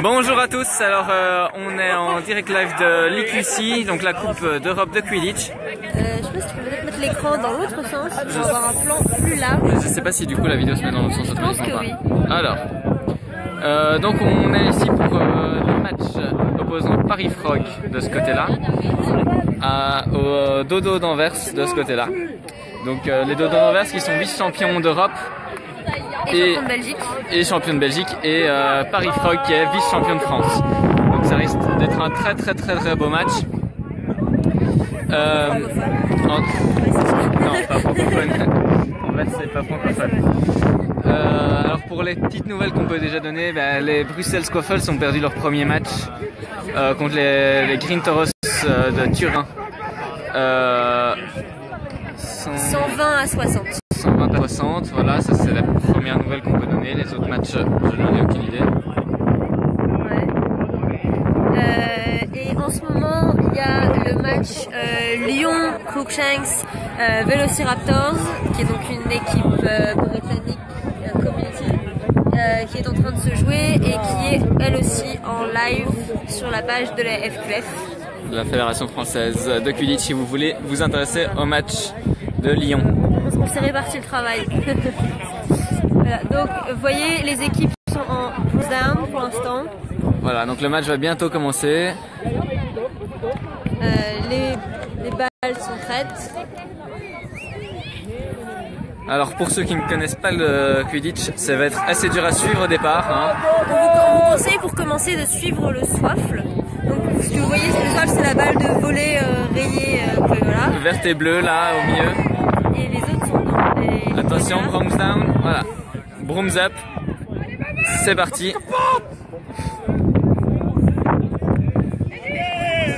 Bonjour à tous, alors on est en direct live de l'IQC, donc la Coupe d'Europe de Quidditch. Je sais pas si tu peux peut-être mettre l'écran dans l'autre sens pour avoir un plan plus large. Je sais pas si du coup la vidéo se met dans l'autre sens. Je pense que oui. Alors, donc on est ici pour le match opposant Paris Frog de ce côté-là au Dodo d'Anvers de ce côté-là. Donc les Dodo d'Anvers qui sont vice-champions d'Europe. Et champion de Belgique. Et champion de Belgique et Paris Frog qui est vice-champion de France. Donc ça risque d'être un très beau match. Non, pas francophone. En fait, c'est pas francophone. Alors pour les petites nouvelles qu'on peut déjà donner, les Bruxelles Squaffles ont perdu leur premier match contre les Green Toros de Turin. 120 à 60. 120 à 60, voilà, ça c'est la première nouvelle qu'on peut donner. Les autres matchs, je n'en ai aucune idée. Ouais. Et en ce moment, il y a le match Lyon-Cruikshanks Velociraptors, qui est donc une équipe britannique community, qui est en train de se jouer et qui est elle aussi en live sur la page de la FQF. La Fédération Française de Quidditch, si vous voulez vous intéresser au match de Lyon. On s'est réparti le travail. Voilà, donc vous voyez, les équipes sont en down pour l'instant. Voilà, donc le match va bientôt commencer. Les balles sont prêtes. Alors pour ceux qui ne connaissent pas le Quidditch, ça va être assez dur à suivre au départ. Hein. On vous conseille pour commencer de suivre le swaffle. Donc ce que vous voyez, le swaffle, c'est la balle de volley rayée. Voilà. Verte et bleue là au milieu. Et les autres sont dans les... Attention, brooms down, voilà. Brooms up. C'est parti.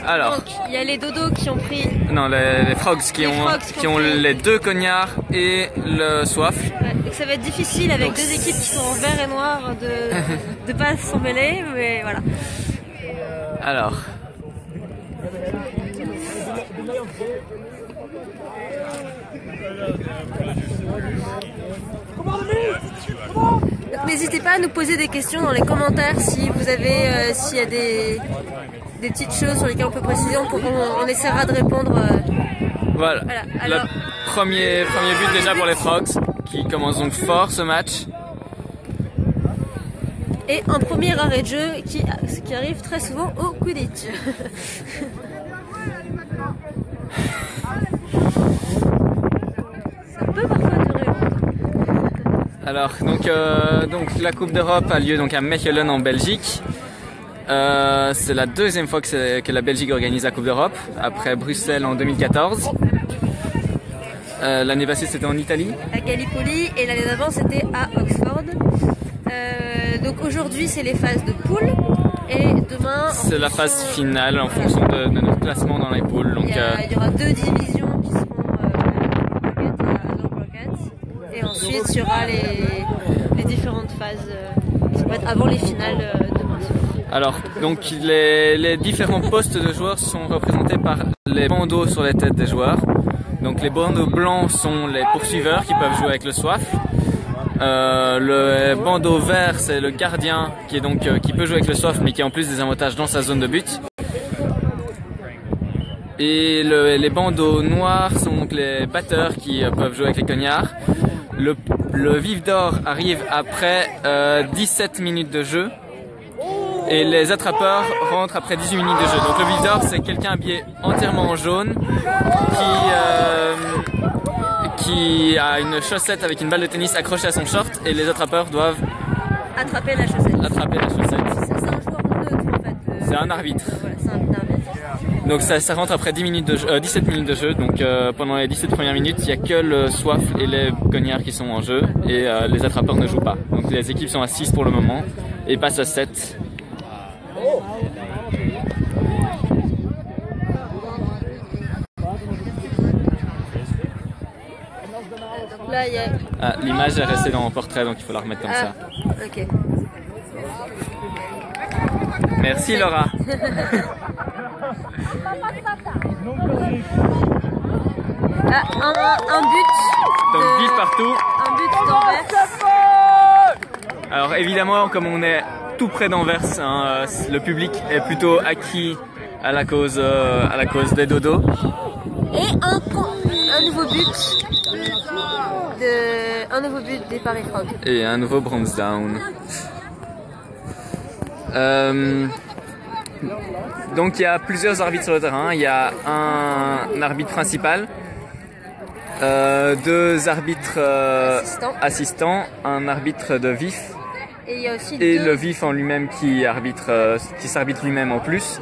Alors. Donc il y a les dodos qui ont pris... Non, les frogs qui ont les deux cognards et le swaffle. Ouais, donc ça va être difficile avec deux équipes qui sont en vert et noir de pas s'en mêler, mais voilà. Alors. N'hésitez pas à nous poser des questions dans les commentaires si vous avez, s'il y a des petites choses sur lesquelles on peut préciser, on essaiera de répondre. Voilà. Alors, le premier but déjà pour les Frogs qui commencent donc fort ce match. Et un premier arrêt de jeu qui arrive très souvent au Quidditch. Ça peut parfois durer longtemps. Alors donc la Coupe d'Europe a lieu donc à Mechelen en Belgique. C'est la deuxième fois que la Belgique organise la Coupe d'Europe, après Bruxelles en 2014. L'année passée c'était en Italie. À Gallipoli, et l'année d'avant c'était à Oxford. Donc aujourd'hui c'est les phases de poule et demain c'est la phase finale en fonction de notre classement dans les poules. Donc il y aura deux divisions qui seront Rockets et ensuite il y aura les différentes phases qui vont être avant les finales demain. Alors donc les différents postes de joueurs sont représentés par les bandeaux sur les têtes des joueurs. Donc les bandeaux blancs sont les poursuiveurs qui peuvent jouer avec le swaffle. Le bandeau vert c'est le gardien qui est donc qui peut jouer avec le swaffle mais qui a en plus des avantages dans sa zone de but. Et les bandeaux noirs sont donc les batteurs qui peuvent jouer avec les cognards. Le vif d'or arrive après 17 minutes de jeu. Et les attrapeurs rentrent après 18 minutes de jeu. Donc le vif d'or c'est quelqu'un habillé entièrement en jaune qui a une chaussette avec une balle de tennis accrochée à son short et les attrapeurs doivent attraper la chaussette. C'est un joueur neutre en fait. C'est un arbitre. Voilà, c'est un arbitre. Donc ça rentre après 17 minutes de jeu. Donc pendant les 17 premières minutes, il n'y a que le swaffle et les cognards qui sont en jeu et les attrapeurs ne jouent pas. Donc les équipes sont à 6 pour le moment et passent à 7. Donc là, il y a... l'image est restée dans mon portrait, donc il faut la remettre comme ça. Ok. Merci Laura. Un but. Donc 10 partout. Un but d'Anvers. Alors évidemment, comme on est tout près d'Anvers. Hein. Le public est plutôt acquis à la cause des dodos. Et un nouveau but des Paris Frogs. Et un nouveau bronze down. Donc il y a plusieurs arbitres sur le terrain. Il y a un arbitre principal, deux arbitres assistants, un arbitre de vif et il y a aussi le vif en lui-même qui s'arbitre lui-même en plus.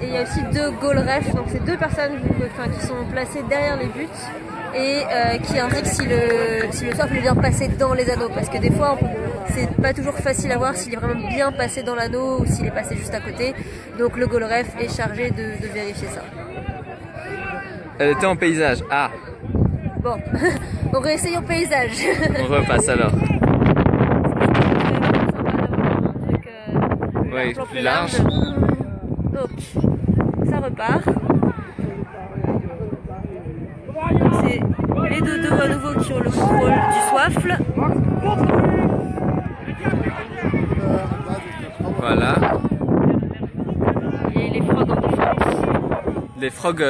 Et il y a aussi deux goal refs, donc c'est deux personnes qui sont placées derrière les buts et qui indiquent si le soifle est bien passé dans les anneaux, parce que des fois c'est pas toujours facile à voir s'il est vraiment bien passé dans l'anneau ou s'il est passé juste à côté, donc le goal ref est chargé de vérifier ça. Elle était en paysage, ah bon, on réessaye en paysage. On repasse alors. Oui, plus large. Donc, ça repart. C'est les dodos à nouveau qui ont le contrôle du soifle. Voilà. Et les frogs en défense. Les frogs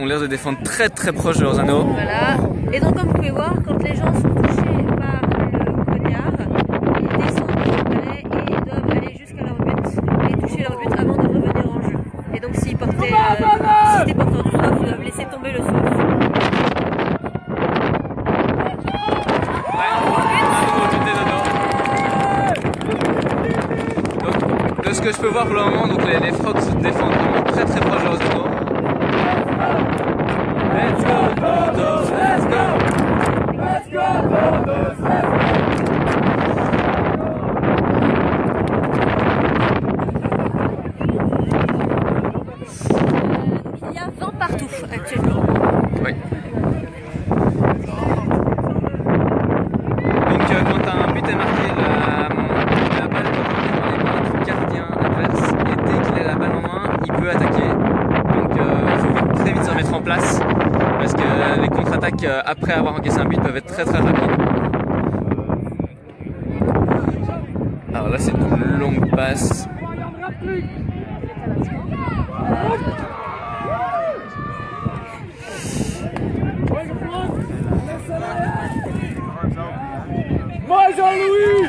ont l'air de défendre très très proche de leurs anneaux. Voilà. Et donc comme vous pouvez voir, quand les gens sont touchés par le poignard, ils descendent du palais et ils doivent aller jusqu'à leur but et toucher leur but avant de revenir en jeu. Et donc s'ils étaient porteurs du soif, ils doivent laisser tomber le soif. Donc, de ce que je peux voir pour le moment, donc les frogs se défendent vraiment très très proche de leurs anneaux. Let's go, Dodos, let's go! Let's go, Dodos, let's go! Il y a 20 partout actuellement. Oui. Donc quand un but est marqué, la balle doit revenir dans les mains du gardien adverse et dès qu'il a la balle en main, il peut attaquer. Donc il faut très vite se remettre en place parce que les contre-attaques après avoir encaissé un but peuvent être très très rapides. Alors là c'est une longue passe. Va Jean-Louis!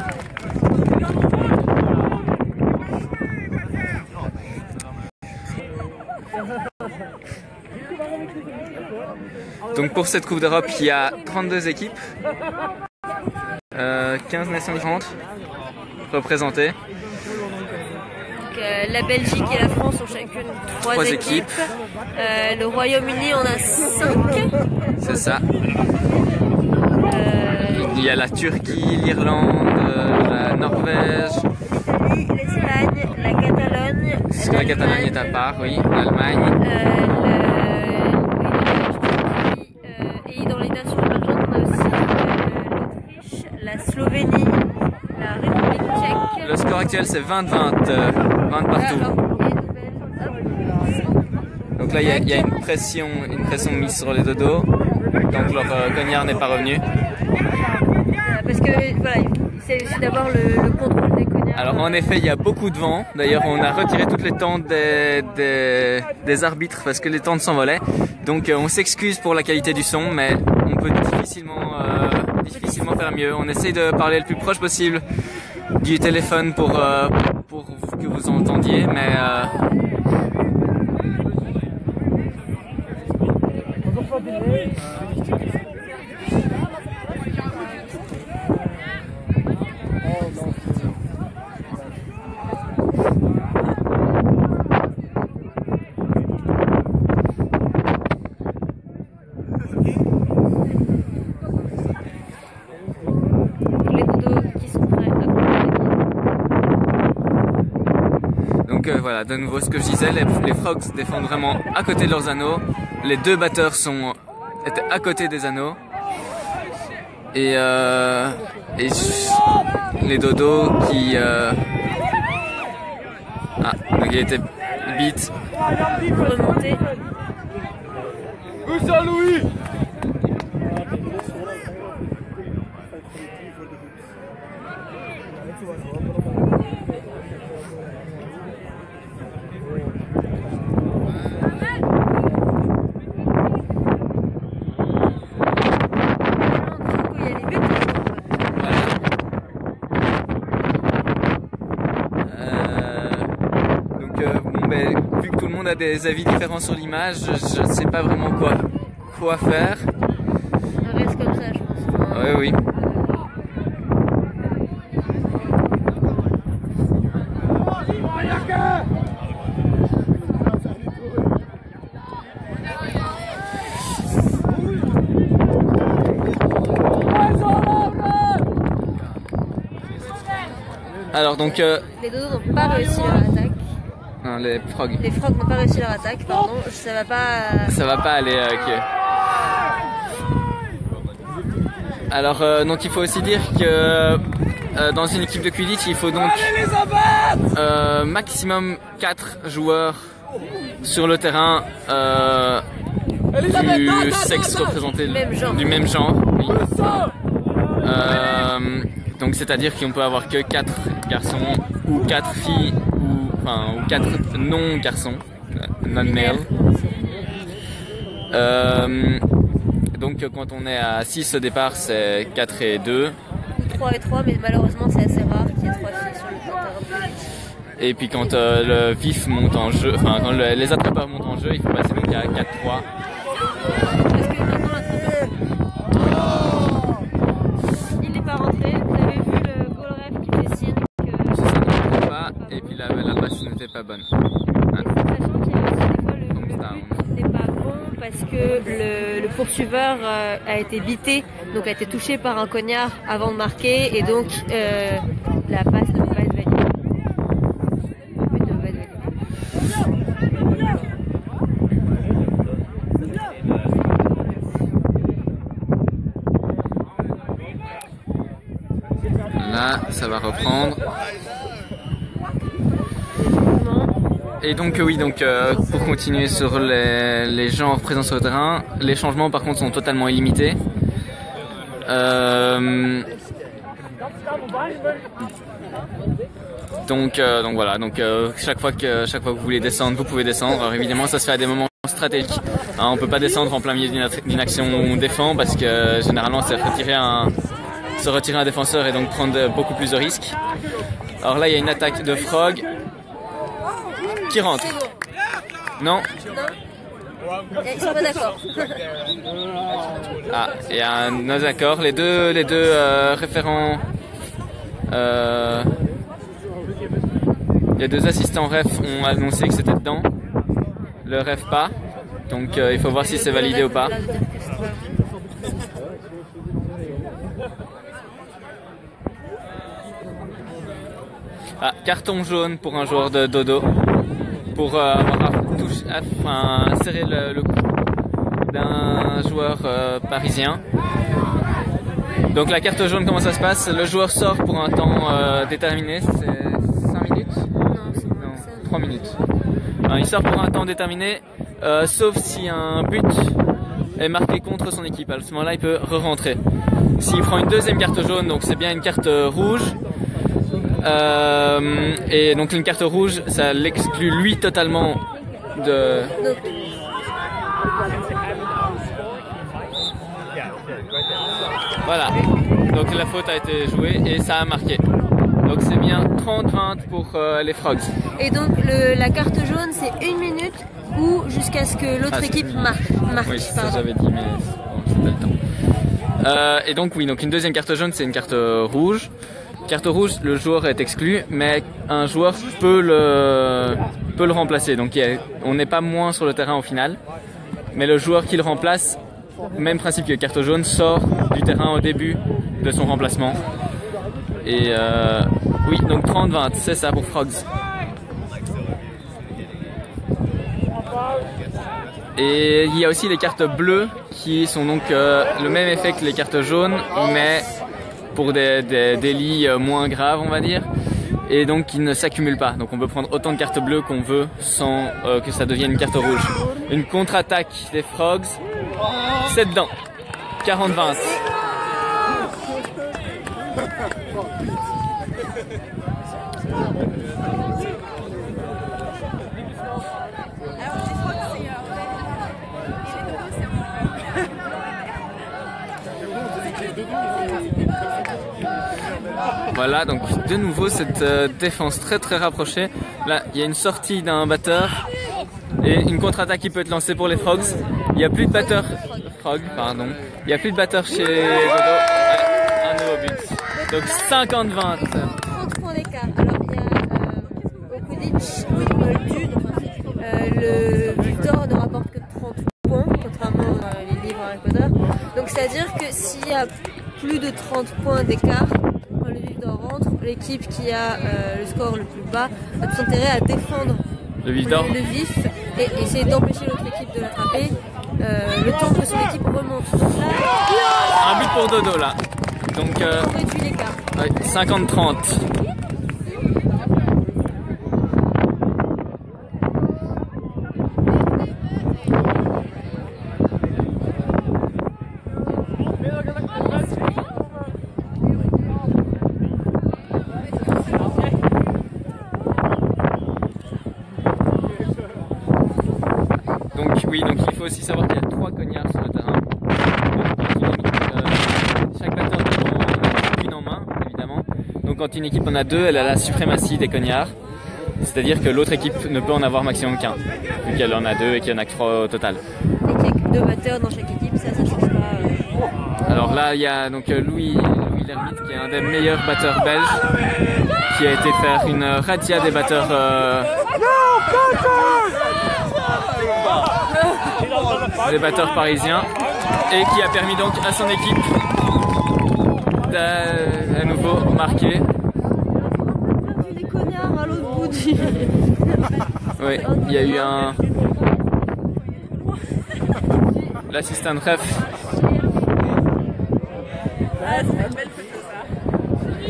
Donc pour cette Coupe d'Europe, il y a 32 équipes, 15 nations différentes représentées. Donc, la Belgique et la France ont chacune 3 équipes. Le Royaume-Uni en a 5. C'est ça. Il y a la Turquie, l'Irlande, la Norvège. L'Espagne, la Catalogne. La Catalogne est à part, oui. L'Allemagne. Et dans les nations émergentes, on a aussi l'Autriche, la Slovénie, la République tchèque. Le score actuel c'est 20-20, 20 partout. Donc là il y a une pression mise sur les dodos, donc leur cognard n'est pas revenu. Parce que voilà, c'est d'avoir le contrôle des cognards. Alors en effet il y a beaucoup de vent, d'ailleurs on a retiré toutes les tentes des arbitres parce que les tentes s'envolaient. Donc on s'excuse pour la qualité du son, mais on peut difficilement faire mieux. On essaye de parler le plus proche possible du téléphone pour que vous entendiez, mais voilà, de nouveau ce que je disais, les Frogs défendent vraiment à côté de leurs anneaux. Les deux batteurs étaient à côté des anneaux. Et les dodos qui... donc il était beat. Remonté. Jean-Louis! monde a des avis différents sur l'image, je ne sais pas vraiment quoi faire. On reste comme ça, je pense. Oui, oui. Alors donc les dodos n'ont pas réussi leur attaque. non, les frogs. Les frogs n'ont pas réussi leur attaque, pardon. Ça va pas. Ça va pas aller. Ok. Alors donc il faut aussi dire que dans une équipe de Quidditch il faut donc maximum 4 joueurs sur le terrain du sexe représenté du même genre. Oui. Donc c'est-à-dire qu'on peut avoir que 4 garçons ou 4 filles ou 4 non-garçons, non-male. Donc quand on est à 6 au départ, c'est 4 et 2. 3 et 3, mais malheureusement c'est assez rare qu'il y ait 3 filles sur le terrain. Et puis quand le vif monte en jeu, enfin quand les attrapeurs montent en jeu, il faut passer donc à 4-3. Parce que maintenant l'attrapeur... Il n'est pas rentré, vous avez vu le goal ref qui fait signe que... Ça ne rentre pas, et puis la match n'était pas bonne. Sachant qu'il y a aussi des fois le but n'est pas bon parce que le poursuiveur a été bité, donc a été touché par un cognard avant de marquer, et donc la passe ne peut pas être validée. Le but ne peut pas être validé. Là, ça va reprendre. Et donc oui, donc pour continuer sur les genres présents sur le terrain, les changements par contre sont totalement illimités. Donc voilà, donc chaque fois que vous voulez descendre, vous pouvez descendre. Alors évidemment, ça se fait à des moments stratégiques. Hein, on peut pas descendre en plein milieu d'une action où on défend parce que généralement c'est se retirer un défenseur et donc prendre beaucoup plus de risques. Alors là, il y a une attaque de frog qui rentre. Non. Ils sont pas d'accord. Ah, il y a un accord. Les deux référents, les deux assistants ref ont annoncé que c'était dedans. Le ref pas. Donc il faut voir si c'est validé ou pas. Ah, carton jaune pour un joueur de dodo. Pour avoir serré le cou d'un joueur parisien. Donc la carte jaune, comment ça se passe? Le joueur sort pour un temps déterminé, c'est 5 minutes? Non, 3 minutes. Il sort pour un temps déterminé, sauf si un but est marqué contre son équipe. À ce moment-là, il peut re-rentrer. S'il prend une deuxième carte jaune, donc c'est bien une carte rouge. Et donc une carte rouge, ça l'exclut lui totalement de... Voilà, donc la faute a été jouée et ça a marqué. Donc c'est bien 30-20 pour les Frogs. Et donc la carte jaune, c'est 1 minute ou jusqu'à ce que l'autre équipe marque. Oui, ça j'avais dit, mais bon, c'est pas le temps. Et donc oui, donc une deuxième carte jaune, c'est une carte rouge. Carte rouge, le joueur est exclu, mais un joueur peut le remplacer. Donc on n'est pas moins sur le terrain au final, mais le joueur qui le remplace, même principe que carte jaune, sort du terrain au début de son remplacement. Et oui, donc 30-20, c'est ça pour Frogs. Et il y a aussi les cartes bleues qui sont donc le même effet que les cartes jaunes, mais pour des délits moins graves, on va dire, et donc qui ne s'accumulent pas. Donc on peut prendre autant de cartes bleues qu'on veut sans que ça devienne une carte rouge. Une contre-attaque des Frogs, c'est dedans. 40-20. Voilà, donc de nouveau cette défense très rapprochée. Là, il y a une sortie d'un batteur Et une contre-attaque qui peut être lancée pour les Frogs. Il n'y a plus de batteur. Frog, pardon. Il n'y a plus de batteur chez Dodo. Un nouveau but. Donc 50-20. 30 points d'écart. Alors il y a Okudic et Moldu. Le Victor ne rapporte que 30 points, contrairement les livres à Coder. Donc c'est-à-dire que s'il y a plus de 30 points d'écart, quand le Victor rentre, l'équipe qui a le score le plus bas a tout intérêt à défendre le vif et essayer d'empêcher l'autre équipe de l'attraper le temps que son équipe remonte. Un but pour Dodo là. Donc on réduit l'écart. Ouais, 50-30. Donc il faut aussi savoir qu'il y a 3 cognards sur le terrain. Chaque batteur prend une en main, évidemment. Donc quand une équipe en a 2, elle a la suprématie des cognards. C'est-à-dire que l'autre équipe ne peut en avoir maximum qu'un, vu qu'elle en a 2 et qu'il y en a que 3 au total. Et qu'il y a que 2 batteurs dans chaque équipe, ça change pas. Alors là, il y a donc Louis Lermite, qui est un des meilleurs batteurs belges, qui a été faire une razzia des batteurs parisiens, et qui a permis donc à son équipe d'à nouveau marquer. Des connards à l'autre bout du... Oui, il y a eu un... L'assistant ref.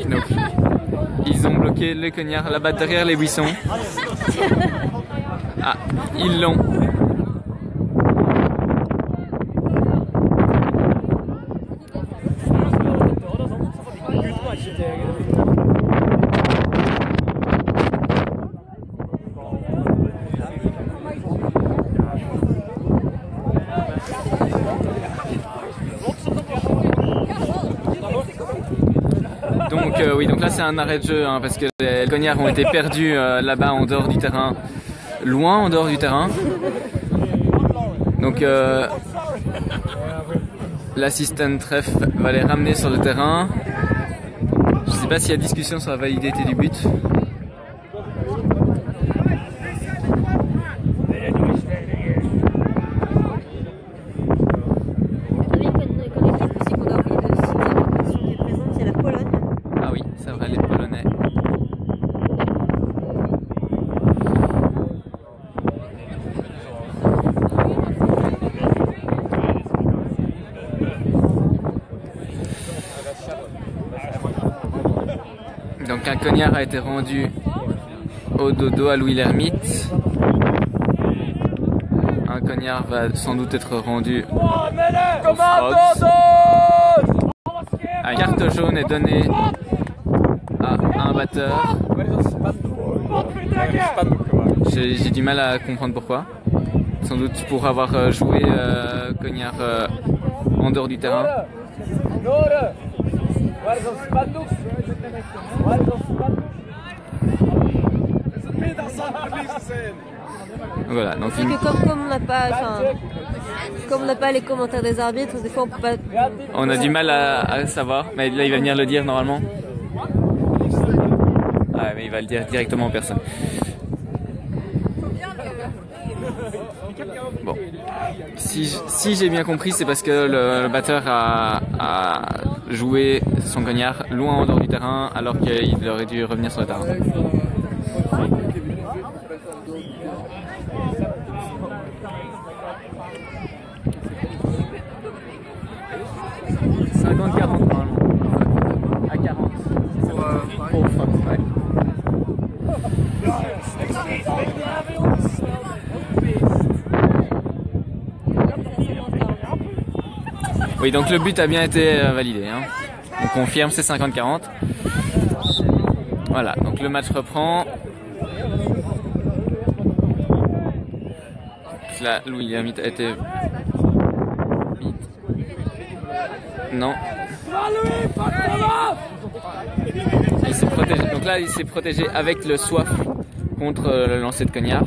Donc, ils ont bloqué les cognards là-bas derrière les buissons. Ah, ils l'ont. Donc oui, donc là c'est un arrêt de jeu hein, parce que les cognards ont été perdus là-bas en dehors du terrain, loin en dehors du terrain. Donc l'assistant ref va les ramener sur le terrain. Je sais pas s'il y a discussion sur la validité du but. Donc un cognard a été rendu au Dodo à Louis Lermite. Un cognard va sans doute être rendu aux Frogs. Une carte jaune est donnée à un batteur. J'ai du mal à comprendre pourquoi. Sans doute pour avoir joué cognard en dehors du terrain. Voilà, donc comme on n'a pas les commentaires des arbitres, des fois on peut pas. On a du mal à savoir, mais là il va venir le dire normalement. Ah mais il va le dire directement en personne. Bon, si j'ai bien compris, c'est parce que le batteur a joué son cognard loin en dehors du terrain, alors qu'il aurait dû revenir sur le terrain. À 40 pour Fox, ouais. Oui, donc le but a bien été validé. Hein. On confirme, c'est 50-40. Voilà, donc le match reprend. Là, Louis Lermite a été... Non. Il s'est protégé. Donc là, il s'est protégé avec le soif contre le lancer de cognard.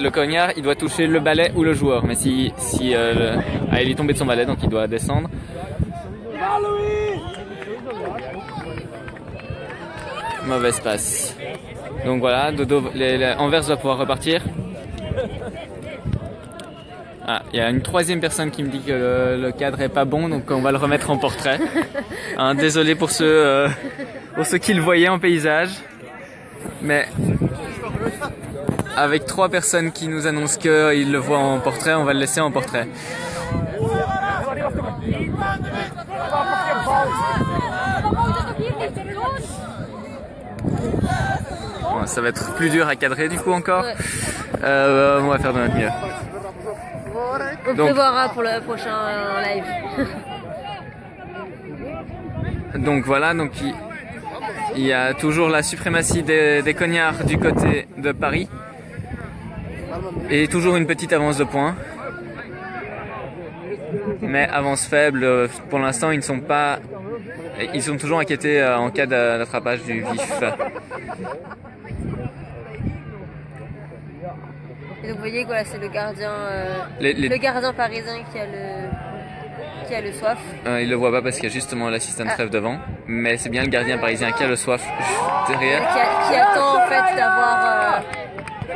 le cognard, il doit toucher le balai ou le joueur. Mais il est tombé de son balai, donc il doit descendre. Mauvaise passe. Donc voilà, Dodo, Anvers va pouvoir repartir. Ah, il y a une troisième personne qui me dit que le cadre est pas bon, donc on va le remettre en portrait. Hein, désolé pour ceux qui le voyaient en paysage, mais avec 3 personnes qui nous annoncent qu'ils le voient en portrait, on va le laisser en portrait. Bon, ça va être plus dur à cadrer du coup encore. Ouais. On va faire de notre mieux. On prévoira pour le prochain live. Donc voilà, donc il y a toujours la suprématie des cognards du côté de Paris. Et toujours une petite avance de points. Mais avance faible, pour l'instant ils sont toujours inquiétés en cas d'attrapage du vif. Et donc vous voyez que voilà, c'est le gardien, le gardien parisien qui a le soif. Il le voit pas parce qu'il y a justement l'assistant rêve devant, mais c'est bien le gardien parisien qui a le soif derrière. Qui attend en fait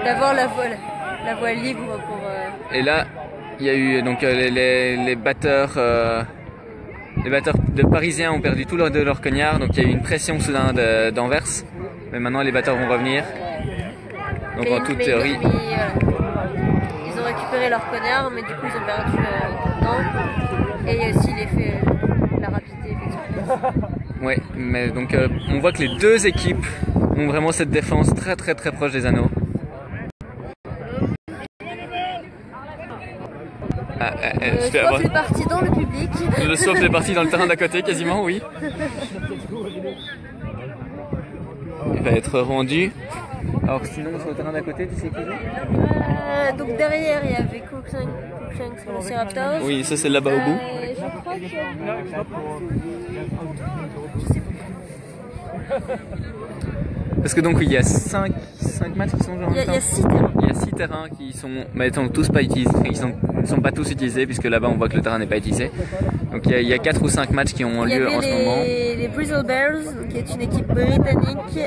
d'avoir la voie libre pour. Et là, il y a eu donc les batteurs de Parisiens ont perdu tout de leur cognard, donc il y a eu une pression soudain d'Anvers. Mais maintenant les batteurs vont revenir. Donc en toute théorie. Ils ont récupéré leur cognard, mais du coup ils ont perdu le temps. Et il y a aussi l'effet, la rapidité effectivement. Ouais, mais donc on voit que les deux équipes ont vraiment cette défense très très très proche des anneaux. Le soif est parti dans le public. Le soif est parti dans le terrain d'à côté quasiment, oui. Il va être rendu. Alors sinon sur le terrain d'à côté, tu sais qui joue? Donc derrière il y avait Cruikshanks Velociraptors. Oui, ça c'est là-bas au bout. Je crois que... Parce que donc oui, il y a 5 matchs qui sont joués en même temps. Il y a 6 terrains. Il y a 6 terrains qui sont, mais étant tous pas utilisés, ils sont pas tous utilisés puisque là-bas on voit que le terrain n'est pas utilisé. Donc il y a 4 ou 5 matchs qui ont lieu en ce moment. Les Bristol Bears, qui est une équipe britannique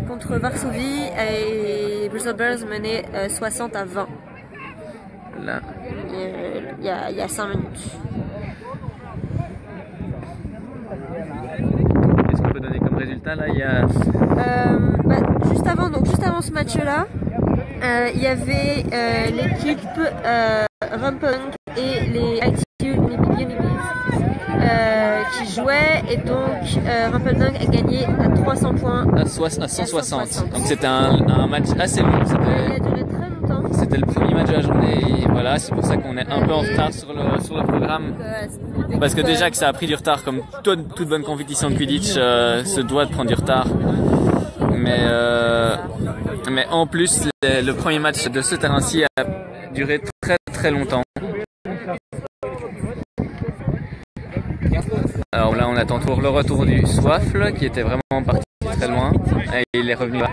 contre Varsovie, et les Bristol Bears menaient 60-20. Là. Il y a 5 minutes. Qu'est-ce qu'on peut donner comme résultat là? Il y a... juste avant ce match-là, il y avait l'équipe Rumpelung et les ITU Unibees qui jouaient, et donc Rumpelung a gagné à 300 points. À 160. Donc c'était un match assez long. Il a duré très longtemps. C'était le premier match de la journée et voilà, c'est pour ça qu'on est un peu en retard sur le programme. Parce que déjà que ça a pris du retard, comme toute bonne compétition de Quidditch se doit de prendre du retard. Mais en plus, le premier match de ce terrain-ci a duré très très longtemps. Alors là, on attend toujours le retour du Soifle qui était vraiment parti très loin et il est revenu là.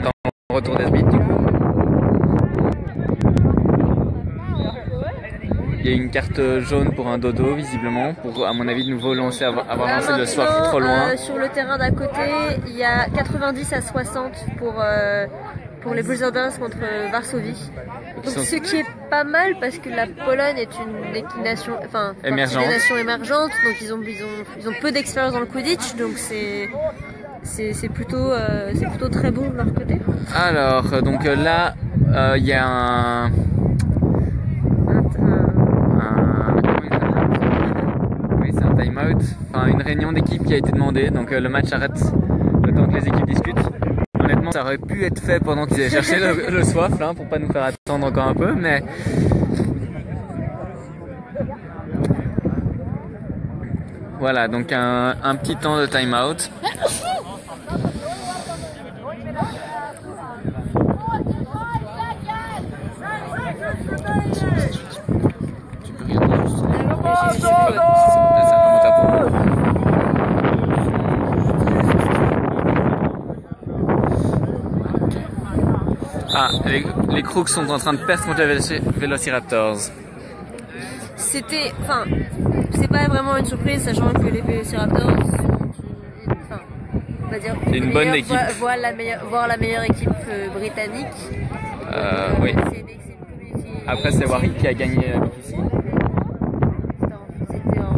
Dans le retour d'Esbit du coup. Il y a une carte jaune pour un dodo visiblement, pour à mon avis de nouveau avoir lancé le Soifle trop loin. Sur le terrain d'à côté, il y a 90-60 pour les Bristol Bears contre Varsovie. Donc, ce qui est pas mal parce que la Pologne est une nation, enfin, émergente. Des nations émergentes, donc ils ont peu d'expérience dans le Quidditch, donc c'est plutôt très bon de leur côté. Alors donc là il y a c'est un time-out, enfin une réunion d'équipe qui a été demandée, donc le match arrête le temps que les équipes discutent. Honnêtement, ça aurait pu être fait pendant qu'ils aient cherché le Soifle, hein, pour pas nous faire attendre encore un peu, mais... Voilà, donc un petit temps de time-out. Tu peux regarder juste... Ah, les Crooks sont en train de perdre contre les Velociraptors. C'était, enfin, c'est pas vraiment une surprise, sachant que les Velociraptors, enfin, on va dire, c'est une bonne équipe. Voir la meilleure équipe britannique. Oui. Après, c'est Warwick qui a gagné ici. C'était en...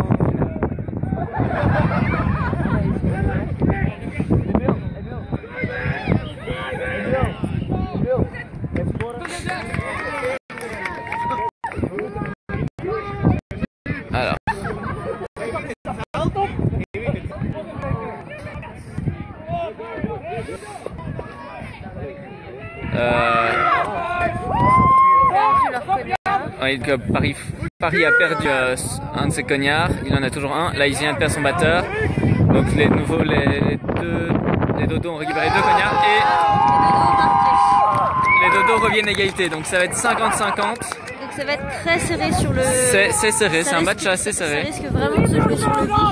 Alors. Oui, Paris a perdu un de ses cognards, il en a toujours un. Là, il vient de perdre son batteur. Donc les dodos ont récupéré 2 cognards et les dodos reviennent à égalité. Donc ça va être 50-50. Donc ça va être très serré sur le... C'est serré, c'est un match assez serré. Ça risque vraiment de se jouer sur le vif. Ça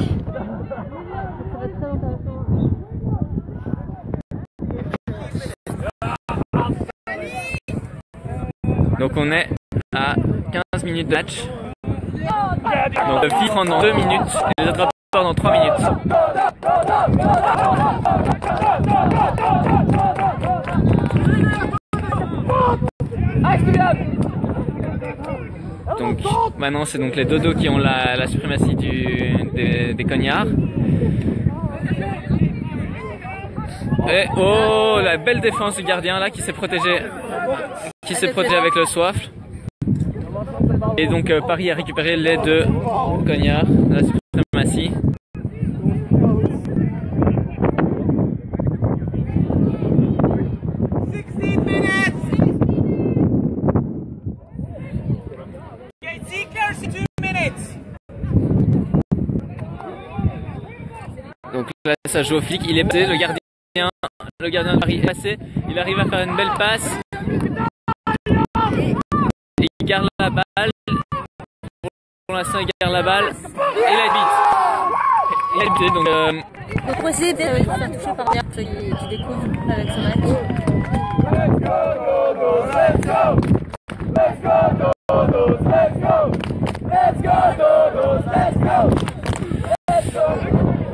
va être très intéressant. Donc on est à 15 minutes de match. Donc le FIF prend dans 2 minutes et les attrapeurs dans 3 minutes. Donc maintenant c'est donc les dodos qui ont la suprématie des cognards. Et oh, la belle défense du gardien là qui s'est protégé avec le soifle. Et donc Paris a récupéré les 2 cognards, la suprématie. Donc là ça joue au flic, il est passé, le gardien de Paris est passé, il arrive à faire une belle passe. Il garde la balle. Pour l'instant il garde la balle et il habite. Donc pour essayer de se faire toucher par derrière qui découvre avec son match.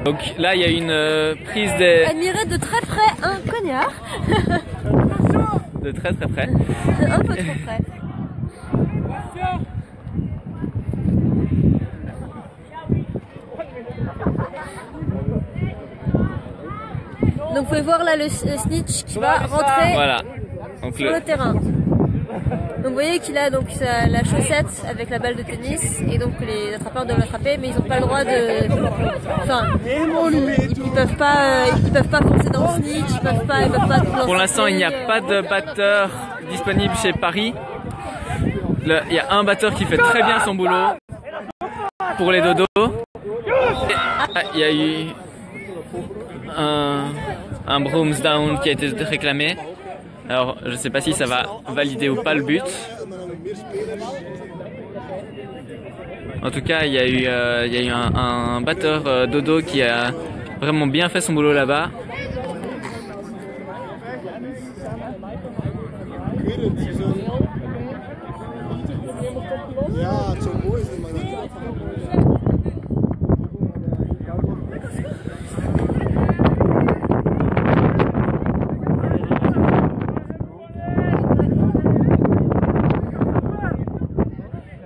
Donc là il y a une prise des... Admirer de très près un cognard. De très près. Un peu trop près. Donc vous pouvez voir là le snitch qui va rentrer donc sur le terrain. Donc vous voyez qu'il a donc la chaussette avec la balle de tennis et donc les attrapeurs doivent l'attraper mais ils n'ont pas le droit de... Enfin, ils peuvent pas foncer dans le snitch, ils peuvent pas Pour l'instant il n'y a pas de batteur disponible chez Paris. Il y a un batteur qui fait très bien son boulot pour les dodos. Il y a eu un brooms down qui a été réclamé. Alors je sais pas si ça va valider ou pas le but. En tout cas il y a eu un batteur dodo qui a vraiment bien fait son boulot là-bas.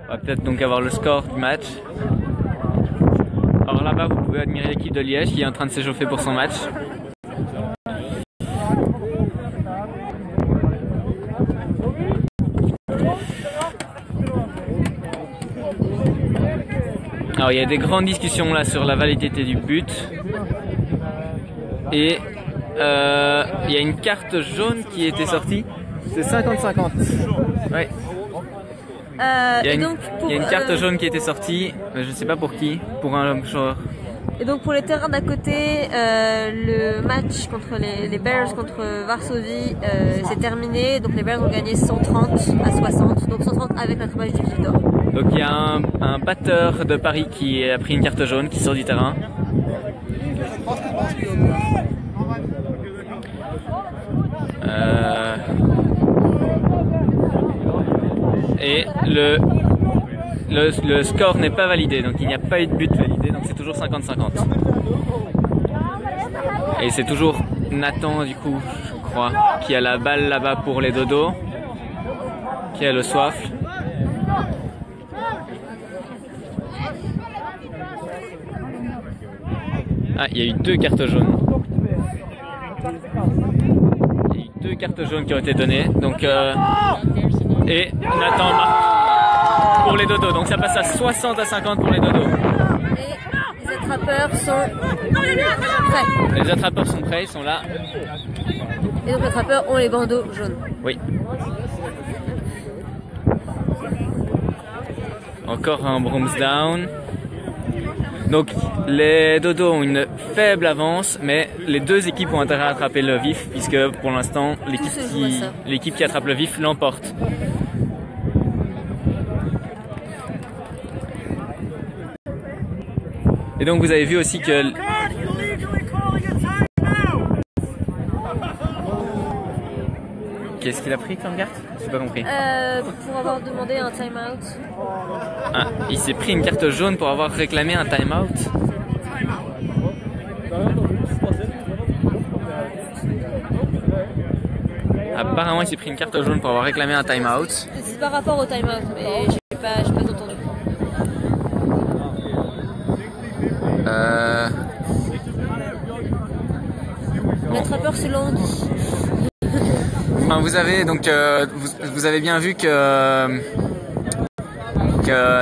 On va peut-être donc avoir le score du match. Alors là-bas vous pouvez admirer l'équipe de Liège qui est en train de s'échauffer pour son match. Alors il y a des grandes discussions là sur la validité du but. Et il y a une carte jaune qui était sortie. C'est 50-50. Ouais. Il y a une carte jaune qui était sortie, je ne sais pas pour qui, pour un joueur. Et donc pour les terrains d'à côté, le match contre les Bears contre Varsovie c'est terminé. Donc les Bears ont gagné 130 à 60, donc 130 avec l'attrapage du fil d'or. Donc il y a un batteur de Paris qui a pris une carte jaune, qui sort du terrain. et le score n'est pas validé, donc il n'y a pas eu de but validé, donc c'est toujours 50-50. Et c'est toujours Nathan, du coup, je crois, qui a la balle là-bas pour les dodos, qui a le soif. Ah, il y a eu 2 cartes jaunes. Il y a eu 2 cartes jaunes qui ont été données, donc et Nathan marque pour les dodos, donc ça passe à 60-50 pour les dodos. Et les attrapeurs sont prêts. Les attrapeurs sont prêts, ils sont là. Et donc les attrapeurs ont les bandeaux jaunes. Oui. Encore un bronze down. Donc les dodos ont une faible avance, mais les 2 équipes ont intérêt à attraper le vif, puisque pour l'instant l'équipe qui attrape le vif l'emporte. Et donc vous avez vu aussi que qu'est-ce qu'il a pris comme carte? J'ai pas compris. Pour avoir demandé un time-out. Ah, il s'est pris une carte jaune pour avoir réclamé un time-out. Apparemment, il s'est pris une carte jaune pour avoir réclamé un time-out. C'est par rapport au time-out, mais j'ai pas entendu. L'attrapeur se lance. Enfin, vous avez donc vous avez bien vu que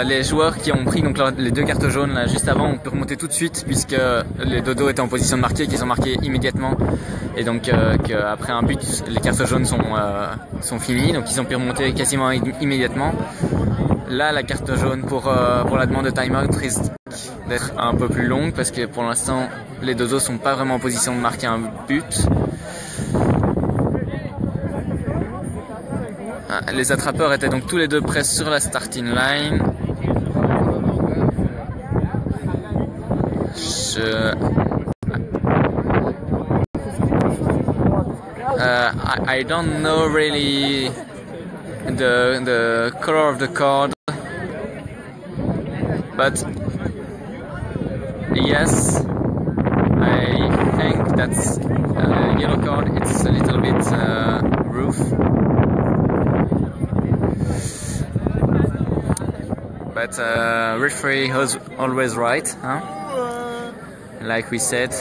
les joueurs qui ont pris donc les 2 cartes jaunes là juste avant ont pu remonter tout de suite, puisque les dodos étaient en position de marquer, qu'ils ont marqué immédiatement, et donc qu'après un but les cartes jaunes sont finies, donc ils ont pu remonter quasiment immédiatement. Là, la carte jaune pour la demande de time-out risque d'être un peu plus longue, parce que pour l'instant les dodos sont pas vraiment en position de marquer un but. Les attrapeurs étaient donc tous les 2 prêts sur la starting line. I don't know really the color of the card, but yes, I think that's a yellow card. It's a little bit rough. But referee was always right, huh? Like we said.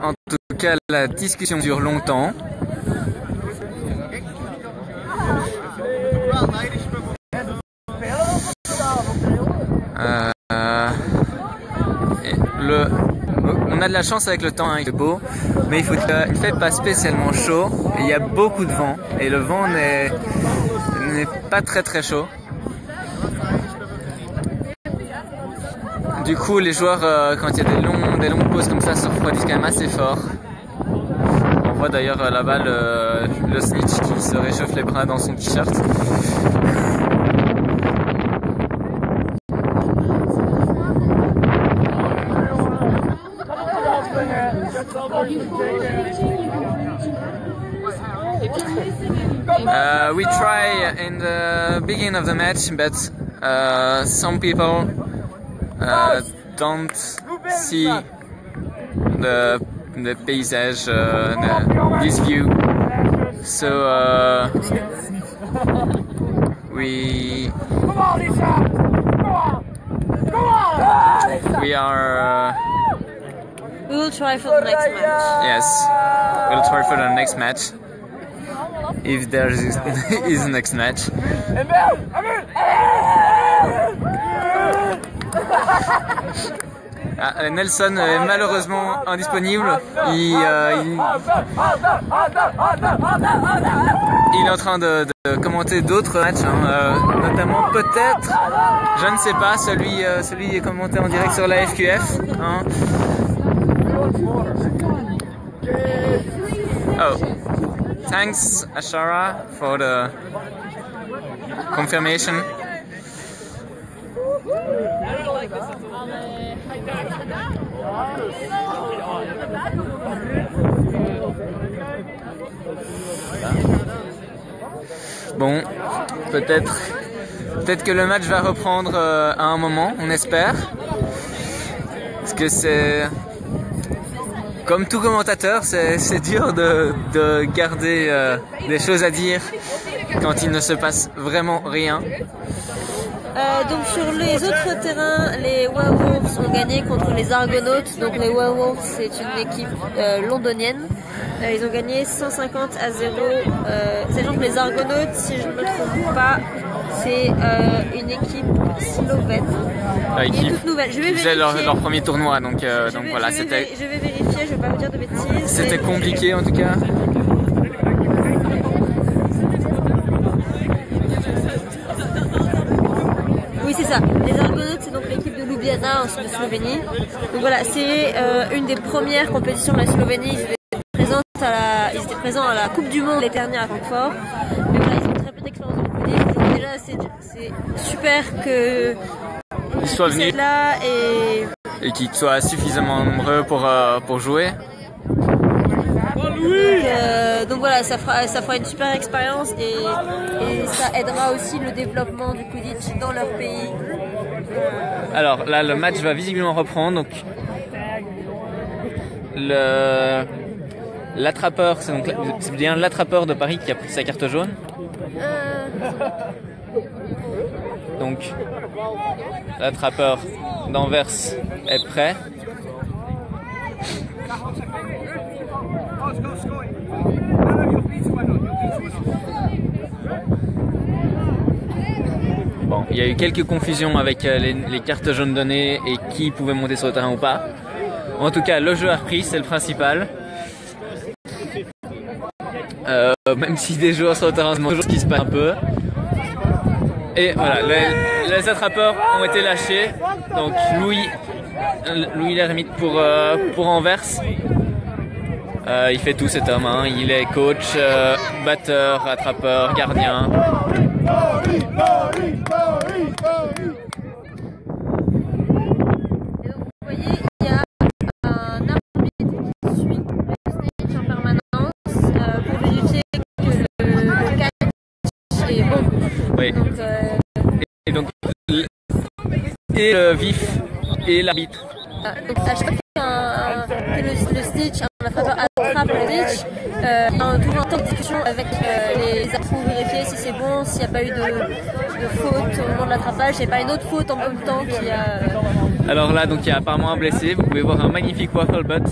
En tout cas, la discussion dure longtemps. On a de la chance avec le temps, hein, il fait beau, mais il ne fait pas spécialement chaud. Il y a beaucoup de vent, et le vent n'est pas très chaud. Du coup, les joueurs, quand il y a des longues pauses comme ça, se refroidissent quand même assez fort. On voit d'ailleurs là-bas le snitch qui se réchauffe les bras dans son t-shirt. We try in the beginning of the match, but some people don't see the paysage, this view. So we will try for the next match. Yes, we'll try for the next match. If there is a next match. Nelson est malheureusement indisponible. Il est en train de commenter d'autres matchs, hein, notamment peut-être, je ne sais pas, celui est commenté en direct sur la FQF. Hein. Oh. Thanks, Ashara, for the confirmation. Bon, peut-être que le match va reprendre à un moment, on espère. Parce que c'est... Comme tout commentateur, c'est dur de garder des choses à dire quand il ne se passe vraiment rien. Donc sur les autres terrains, les Werewolves ont gagné contre les Argonautes. Donc les Werewolves, c'est une équipe londonienne. Ils ont gagné 150 à 0. Sachant que les Argonautes, si je ne me trompe pas, c'est une équipe slovène. Qui est toute nouvelle. Je vais vérifier. Leur premier tournoi, donc voilà, c'était... Je vais vérifier, je vais pas vous dire de bêtises. C'était compliqué en tout cas. Oui, c'est ça. Les Argonautes, c'est donc l'équipe de Ljubljana de Slovénie. Donc voilà, c'est une des premières compétitions de la Slovénie. Ils étaient présents à la Coupe du Monde l'été dernier à Francfort. Mais voilà, ils ont très peu d'expérience dans le Covid. Donc déjà, c'est super qu'ils soient venus là et qu'ils soient suffisamment nombreux pour jouer. Donc voilà, ça fera une super expérience et ça aidera aussi le développement du Quidditch dans leur pays. Alors là, le match va visiblement reprendre. Donc l'attrapeur, c'est bien l'attrapeur de Paris qui a pris sa carte jaune. Donc l'attrapeur d'Anvers est prêt. Bon, il y a eu quelques confusions avec les cartes jaunes données et qui pouvait monter sur le terrain ou pas. En tout cas, le jeu a repris, c'est le principal. Même si des joueurs sur le terrain se demandent toujours ce qui se passe un peu. Et voilà, les attrapeurs ont été lâchés. Donc Louis l'ermite pour Anvers. Il fait tout cet homme, hein. Il est coach, batteur, attrapeur, gardien. Et donc vous voyez, il y a un arbitre qui suit le stage en permanence pour vérifier que le catch est bon. Oui. Donc, et le vif et l'arbitre. Donc à chaque fois que le Stitch, un attrapeur attrape le Stitch, il y a toujours un temps de discussion avec les arbitres pour vérifier si c'est bon, s'il n'y a pas eu de faute au moment de l'attrapage, s'il n'y a pas une autre faute en même temps qui a... Alors là, donc il y a apparemment un blessé. Vous pouvez voir un magnifique Waffle Butt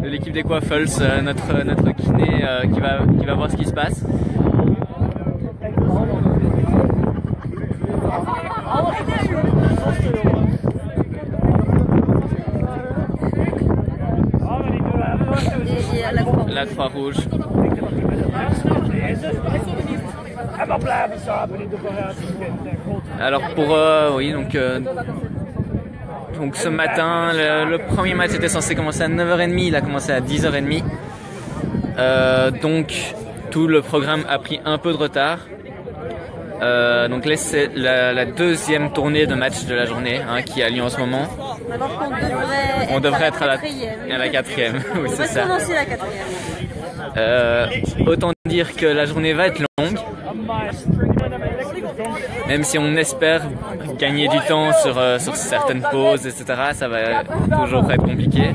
de l'équipe des Quaffles, notre kiné qui va voir ce qui se passe. La Croix-Rouge. Alors pour oui, donc ce matin le premier match était censé commencer à 9h30, il a commencé à 10h30. Donc tout le programme a pris un peu de retard. Donc là c'est la deuxième tournée de match de la journée, hein, qui a lieu en ce moment. On devrait être à la quatrième. Oui, c'est ça. On va commencer la quatrième. Autant dire que la journée va être longue, même si on espère gagner du temps sur certaines pauses, etc. Ça va toujours être compliqué.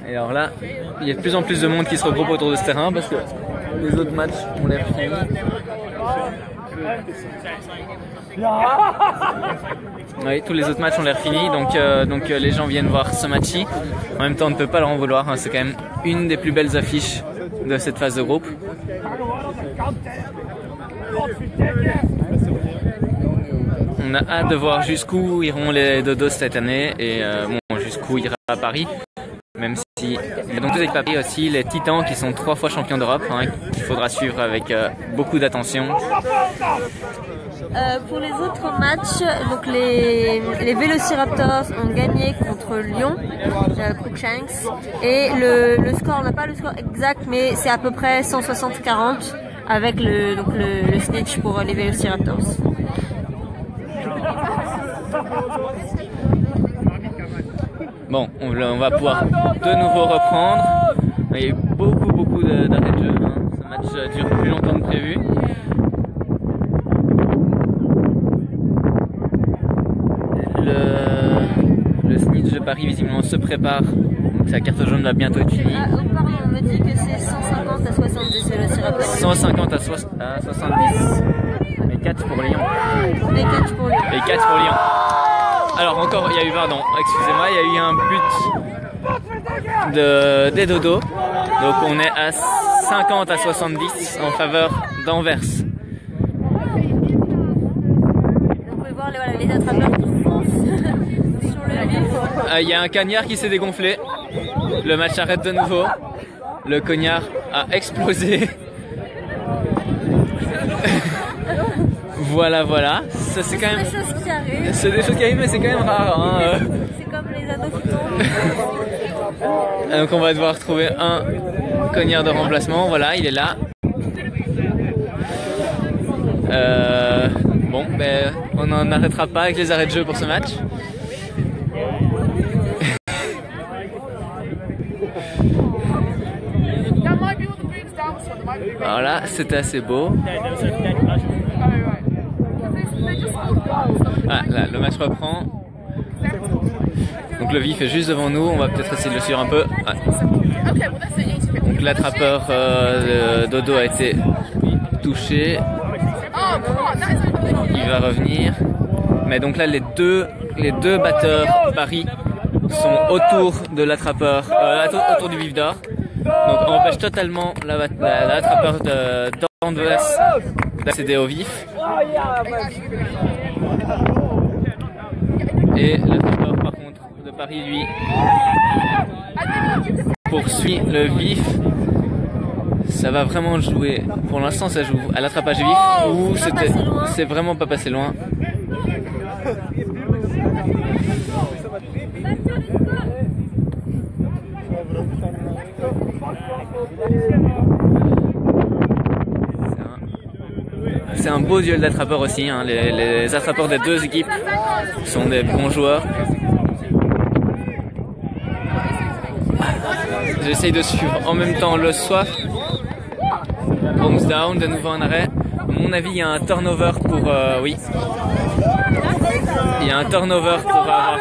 Et alors là, il y a de plus en plus de monde qui se regroupe autour de ce terrain parce que les autres matchs ont l'air finis. Oui, tous les autres matchs ont l'air finis, donc les gens viennent voir ce match-ci. En même temps, on ne peut pas leur en vouloir, hein, c'est quand même une des plus belles affiches de cette phase de groupe. On a hâte de voir jusqu'où iront les Dodos cette année et jusqu'où ira Paris. Même si, donc deux équipes à Paris aussi, les Titans qui sont 3 fois champions d'Europe, hein, qu'il faudra suivre avec beaucoup d'attention. Pour les autres matchs, donc les Velociraptors ont gagné contre Lyon, Cruikshanks, et le score, on n'a pas le score exact, mais c'est à peu près 160-40 avec le snitch pour les Velociraptors. Bon, on va pouvoir de nouveau reprendre. Il y a eu beaucoup d'arrêts de jeu. Hein. Ce match dure plus longtemps que prévu. Le snitch de Paris visiblement se prépare. Donc sa carte jaune va bientôt être finie. Pardon, on me dit que c'est 150 à 70 Velociraptors. 150 à 70. Et 4 pour Lyon. Et 4 pour Lyon. Et 4 pour Lyon. Alors encore, il y a eu, pardon, excusez-moi, il y a eu un but des Dodos. Donc on est à 50 à 70 en faveur d'Anvers. Vous pouvez voir les attrapeurs qui foncent sur le vif. Il y a un cagnard qui s'est dégonflé. Le match arrête de nouveau. Le cognard a explosé. Voilà. Ça c'est quand même. C'est des choses qui arrivent. C'est des choses qui arrivent, mais c'est quand même rare. Hein. C'est comme les anneaux qui tombent. Donc on va devoir trouver un cognard de remplacement. Voilà, il est là. Bon, ben on n'en arrêtera pas avec les arrêts de jeu pour ce match. Voilà, c'était assez beau. Ah, là, le match reprend. Donc le vif est juste devant nous, on va peut-être essayer de le suivre un peu. Ah. Donc l'attrapeur Dodo a été touché. Il va revenir. Mais donc là les deux batteurs Paris sont autour de l'attrapeur, autour du vif d'or. Donc on empêche totalement l'attrapeur d'Anvers d'accéder au vif. Et l'attrapeur par contre de Paris lui poursuit le vif. Ça va vraiment jouer, pour l'instant ça joue à l'attrapage vif ou c'est vraiment pas passé loin. C'est un beau duel d'attrapeurs aussi, hein. Les attrapeurs des deux équipes sont des bons joueurs. J'essaye de suivre en même temps le Soif. Homes down, de nouveau un arrêt. À mon avis, il y a un turnover pour... oui. Il y a un turnover pour avoir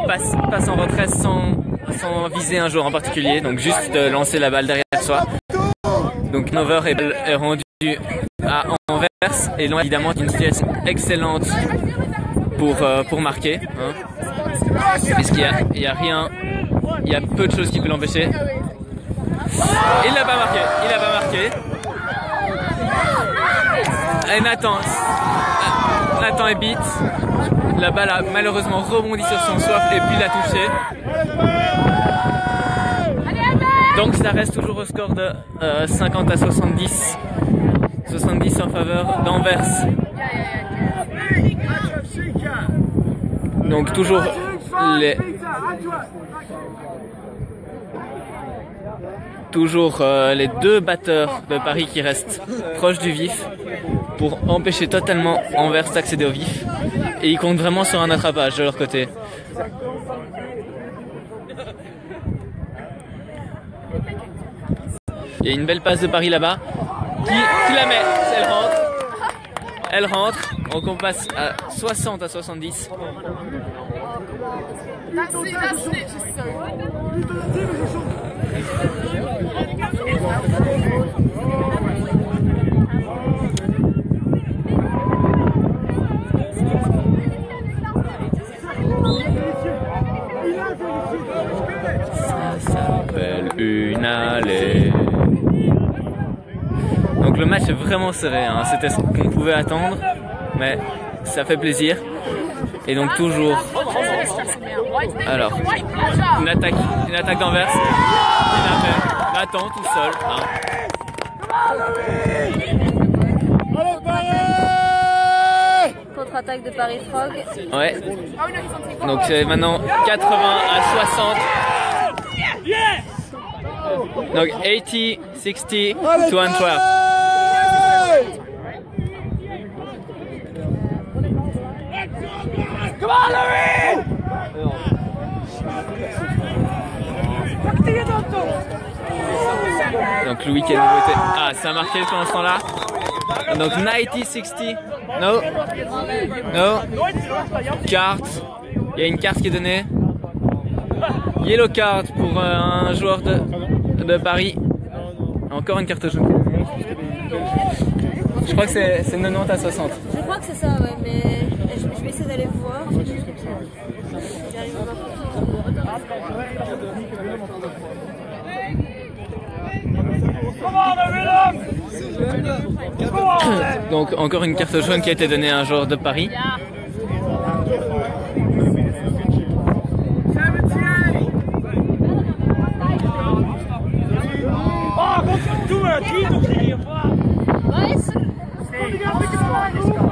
passe en retrait sans viser un joueur en particulier. Donc juste lancer la balle derrière soi. Donc turnover est rendu à Anvers. Et là, évidemment, une situation excellente pour marquer. Hein. Puisqu'il y a rien... Il y a peu de choses qui peuvent l'empêcher. Il n'a pas marqué. Et Nathan est beat. La balle a malheureusement rebondi sur son soif et puis l'a touché. Donc ça reste toujours au score de 50 à 70. 70 en faveur d'Anvers. Donc toujours les deux batteurs de Paris qui restent proches du vif pour empêcher totalement Anvers d'accéder au vif. Et ils comptent vraiment sur un attrapage de leur côté. Il y a une belle passe de Paris là-bas. Qui la met? Elle rentre. Donc on passe à 60 à 70. Ça s'appelle une allée. Donc le match est vraiment serré, hein. C'était ce qu'on pouvait attendre, mais ça fait plaisir. Et donc toujours Alors, une attaque d'Anvers. Nathan tout seul. Hein. Contre-attaque de Paris Frog. Ouais. Donc c'est maintenant 80 à 60. Donc 80, 60 to Antwerp. Come on, Louis! Donc Louis qui a nouveauté. Ah, ça a marqué pendant ce temps-là. Donc 90-60. No. No. Carte. Il y a une carte qui est donnée. Yellow card pour un joueur de Paris. Encore une carte jaune. Je crois que c'est 90 à 60. Je crois que c'est ça, ouais, mais je vais essayer d'aller voir. Donc encore une carte jaune qui a été donnée à un joueur de Paris.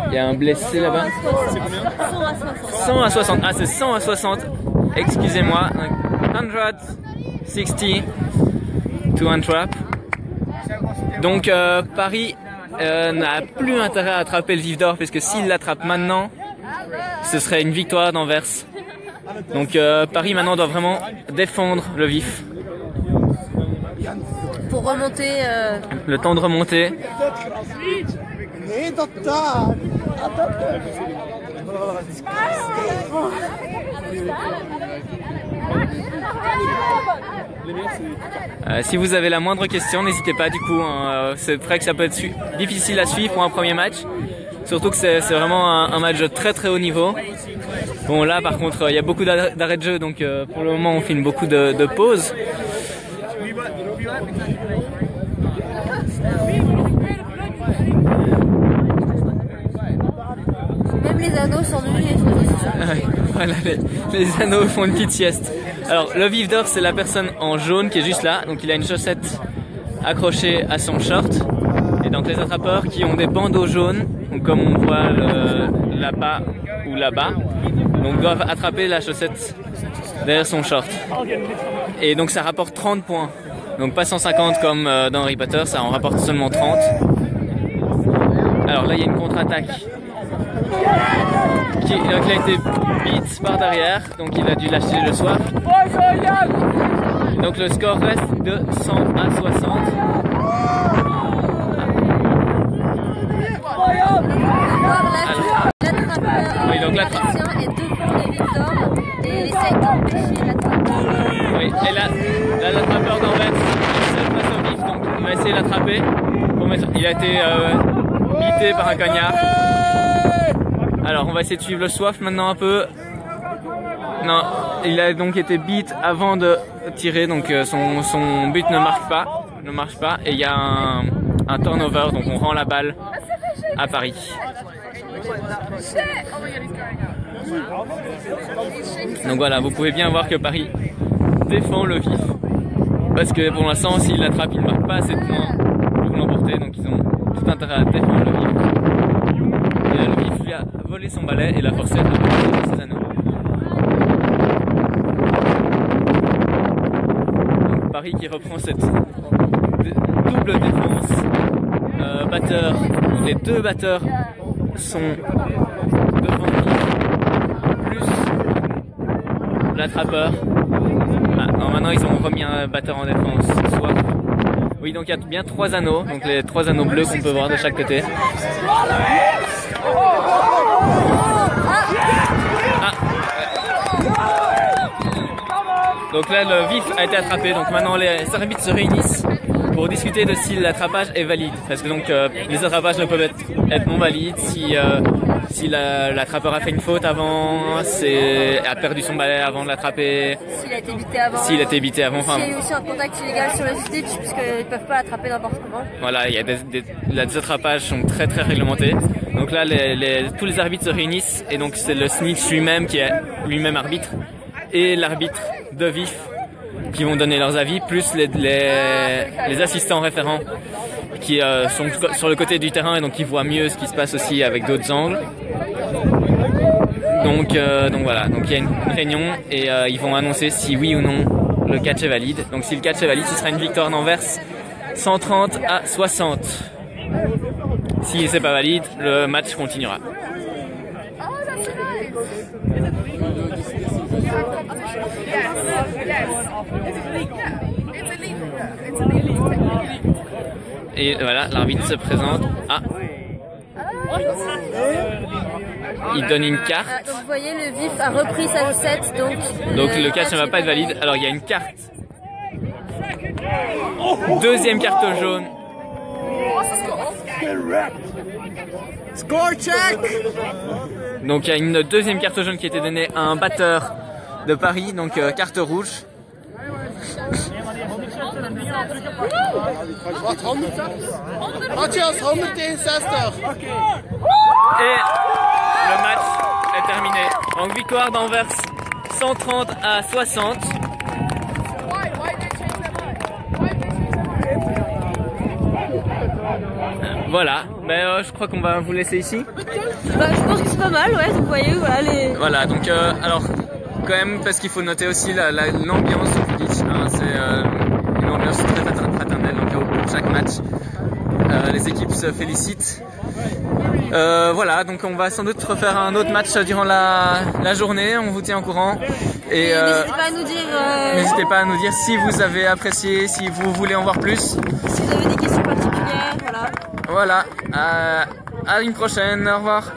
Il y a un blessé là-bas. 100 à 60. Ah, c'est 100 à 60. Excusez-moi. 160 to Antwerp. Donc Paris n'a plus intérêt à attraper le vif d'or, parce que s'il l'attrape maintenant, ce serait une victoire d'Anvers. Donc Paris maintenant doit vraiment défendre le vif. Pour remonter. Le temps de remonter. Si vous avez la moindre question, n'hésitez pas du coup. Hein, c'est vrai que ça peut être difficile à suivre pour un premier match. Surtout que c'est vraiment un match de très très haut niveau. Bon là par contre il y a beaucoup d'arrêts de jeu, donc pour le moment on filme beaucoup de pauses. Même les anneaux sont nuls et voilà, les anneaux font une petite sieste. Alors le vif d'or, c'est la personne en jaune qui est juste là, donc il a une chaussette accrochée à son short. Et donc les attrapeurs qui ont des bandeaux jaunes, donc comme on voit là-bas ou là-bas, donc doivent attraper la chaussette derrière son short. Et donc ça rapporte 30 points. Donc pas 150 comme dans Harry Potter, ça en rapporte seulement 30. Alors là il y a une contre-attaque qui a été beat par derrière, donc il a dû lâcher le soif. Donc le score reste de 100 à 60. Oui, donc l'attrapeur est devant les victoires et il essaie d'empêcher l'attrapeur. Oui, et là l'attrapeur d'Anvers c'est face au vif, donc il va essayer de l'attraper. Il a été bité par un cagnard. Alors on va essayer de suivre le soif maintenant un peu. Non, il a donc été beat avant de tirer, donc son but ne marche pas et il y a un turnover, donc on rend la balle à Paris. Donc voilà, vous pouvez bien voir que Paris défend le vif, parce que pour l'instant s'il l'attrape il ne marque pas assez de points pour l'emporter, donc ils ont tout intérêt à défendre le vif. Et là, le vif lui a volé son balai et l'a forcé à retirer ses anneaux. Donc Paris qui reprend cette double défense. Batteur, les deux batteurs sont devant le vif, plus l'attrapeur. Maintenant ils ont remis un batteur en défense. Oui, donc il y a bien 3 anneaux, donc les 3 anneaux bleus qu'on peut voir de chaque côté. Donc là le vif a été attrapé, donc maintenant les arbitres se réunissent pour discuter de si l'attrapage est valide, parce que donc les attrapages ne peuvent être non valides si l'attrapeur a fait une faute avant, a perdu son balai avant de l'attraper, s'il a été bité avant, s'il a été bité avant, s'il y a eu aussi un contact illégal sur le stitch, puisqu'ils ne peuvent pas attraper n'importe comment. Voilà, il y a les attrapages sont très très réglementés. Donc là tous les arbitres se réunissent et donc c'est le snitch lui-même qui est lui-même arbitre et l'arbitre de vif qui vont donner leurs avis, plus les assistants référents qui sont sur le côté du terrain et donc qui voient mieux ce qui se passe aussi avec d'autres angles. Donc voilà, donc il y a une réunion et ils vont annoncer si oui ou non le catch est valide. Donc si le catch est valide, ce sera une victoire d'Anvers 130 à 60. Si c'est pas valide, le match continuera. Et voilà, l'arbitre se présente. Ah, il donne une carte. Donc vous voyez, le vif a repris sa recette, donc le catch ne va pas être valide. Alors il y a une carte. Deuxième carte jaune. Score check. Donc il y a une deuxième carte jaune qui a été donnée à un batteur de Paris, donc carte rouge. Et le match est terminé. Donc victoire d'Anvers 130 à 60. Voilà, je crois qu'on va vous laisser ici. je pense que c'est pas mal, ouais, vous voyez, voilà les... Voilà, donc alors, quand même, parce qu'il faut noter aussi l'ambiance du Quidditch, hein, c'est une ambiance très fraternelle, donc pour chaque match, les équipes se félicitent. Voilà, donc on va sans doute refaire un autre match durant la journée, on vous tient au courant. Et n'hésitez pas à nous dire si vous avez apprécié, si vous voulez en voir plus. Si vous avez des questions particulières, voilà. Voilà, à une prochaine, au revoir.